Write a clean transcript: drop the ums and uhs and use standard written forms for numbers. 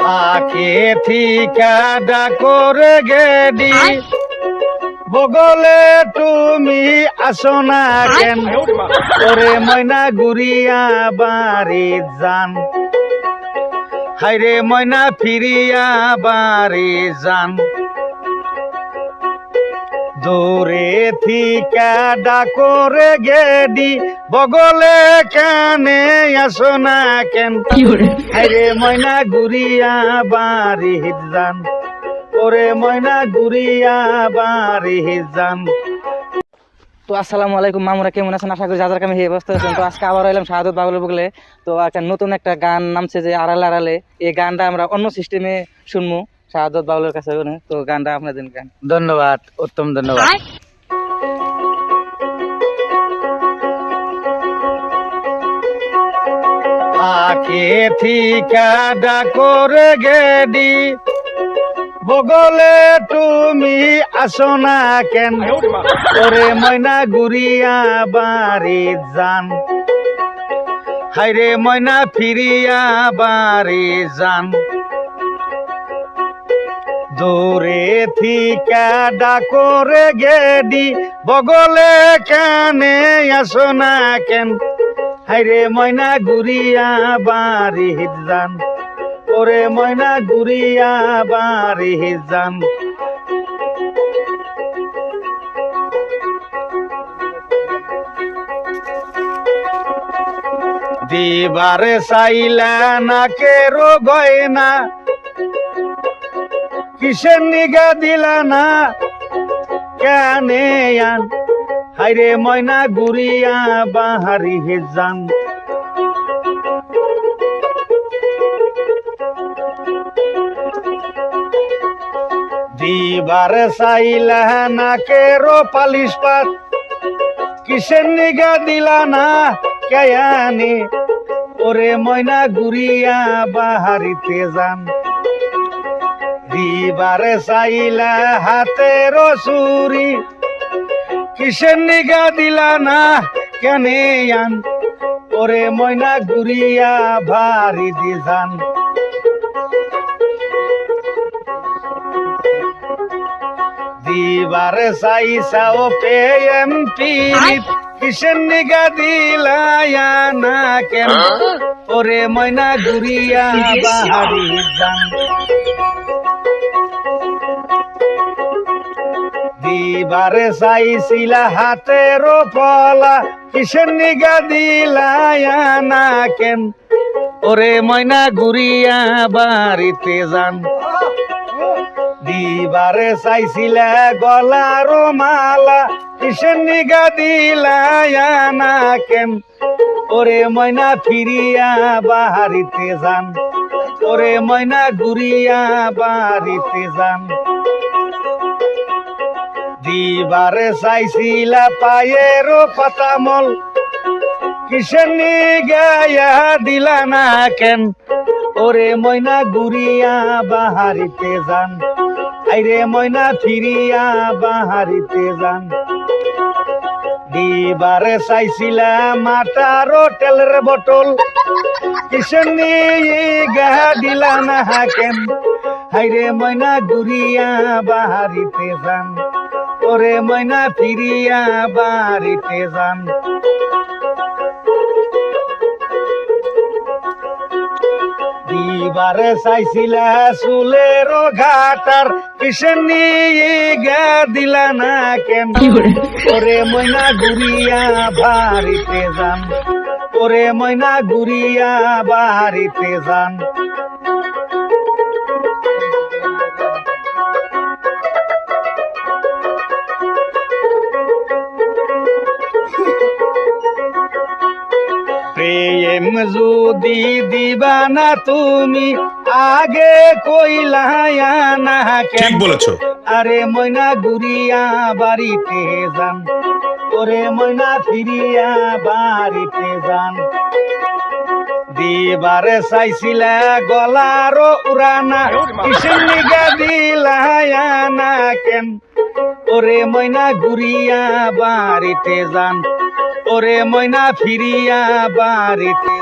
আখে থিকা ডাকরে গেডি বগলে তুমি আসো না কেন ওরে ময়না ঘুরিয়া বাড়ি যান হাইরে ময়না ফিরিয়া বাড়ি যান দূরে থিকা ডাকরে গেডি বগলে কানে আসো না কেন হাইরে ময়না ঘুরিয়া বাড়ি যান ওরে ময়না ঘুরিয়া বাড়ি যান। তো আসসালামু আলাইকুম মামুরা, কেমন আছেন? আশা করি যাদের কামে এই অবস্থা আছেন। তো আজকে আবার এলাম শাহাদত বাউলের বগলে। তো একটা নতুন একটা গান নামছে যে আড়ালে আড়ালে। এই গানটা আমরা অন্য সিস্টেমে শুনবো শাহাদত বাউলের কাছে। তো গানটা আপনাদের গান। ধন্যবাদ, উত্তম ধন্যবাদ। আখে থিকা ডাকরে গেডি বগলে তুমি আসো না কেন ওরে ময়না ঘুরিয়া বাড়ি যান হাইরে ময়না ফিরিয়া বাড়ি যান দূরে থিকা ডাকরে গেডি বগলে কানে আসো না কেন হাইরে ময়না ঘুরিয়া বাড়ি যান ওরে ময়না ঘুরিয়া বাড়ি যান। দিবারে চাইলা না কেরো গয়না কিসের নিগা দিলা না কেনে আন হাইরে ময়না ঘুরিয়া বাহারি যান দিবার চাইলা না কেরো পালিশ পাত কিসের নিগা দিলা না কেয়ানি ওরে ময়না ঘুরিয়া বাহারিতে যান দিবার চাইলা হাতের চুরি কিসের নিগা দিলা না কেনে আন ওরে ময়না ঘুরিয়া ভারি দি যান দিবার চাইছাও প্রেম পীড়িত কিসের নিগা দিলায়া না কেন ওরে ময়না ঘুরিয়া বাহারি যান দিবার চাইছিলা হাতের পলা কিসের নিগা দিলায়া না কেন ওরে ময়না ঘুরিয়া বাড়িতে যান দিবারে চাইছিলা গলার মালা কিসের নিগা দিলায়া না কেন ওরে ময়না ফিরিয়া বাড়িতে যান ওরে ময়না ঘুরিয়া বাড়িতে যান দিবারে চাইছিলা পায়ের পাতামল কিসের নিগায়া দিলা না কেন ওরে ময়না ঘুরিয়া বাহারিতে যান আইরে ময়না ফিরিয়া বাহারিতে যান দিবারে চাইছিলা মাটার তেলের বোতল কিসের নিগা দিলা না কেন হাইরে ময়না ঘুরিয়া বাহারিতে যান ওরে ময়না ফিরিয়া বাড়িতে যান দিবারে চাইছিলা চুলের ঘাটার কিসের নিগা দিলা না কেন ওরে ময়না ঘুরিয়া বাড়িতে যান ওরে ময়না ঘুরিয়া বাড়িতে যান প্রেম যদি দিবা না তুমি আগে কইলায়া না কেন বলেছো আরে ময়না ঘুরিয়া বাড়িতে যান ওরে ময়না ফিরিয়া বাড়িতে যান দিবারে চাইছিলা গলার উড়ানা কিসের নিগা দিলায়া না কেন ওরে ময়না ঘুরিয়া বাড়িতে যান ওরে ময়না ফিরিয়া বাড়িতে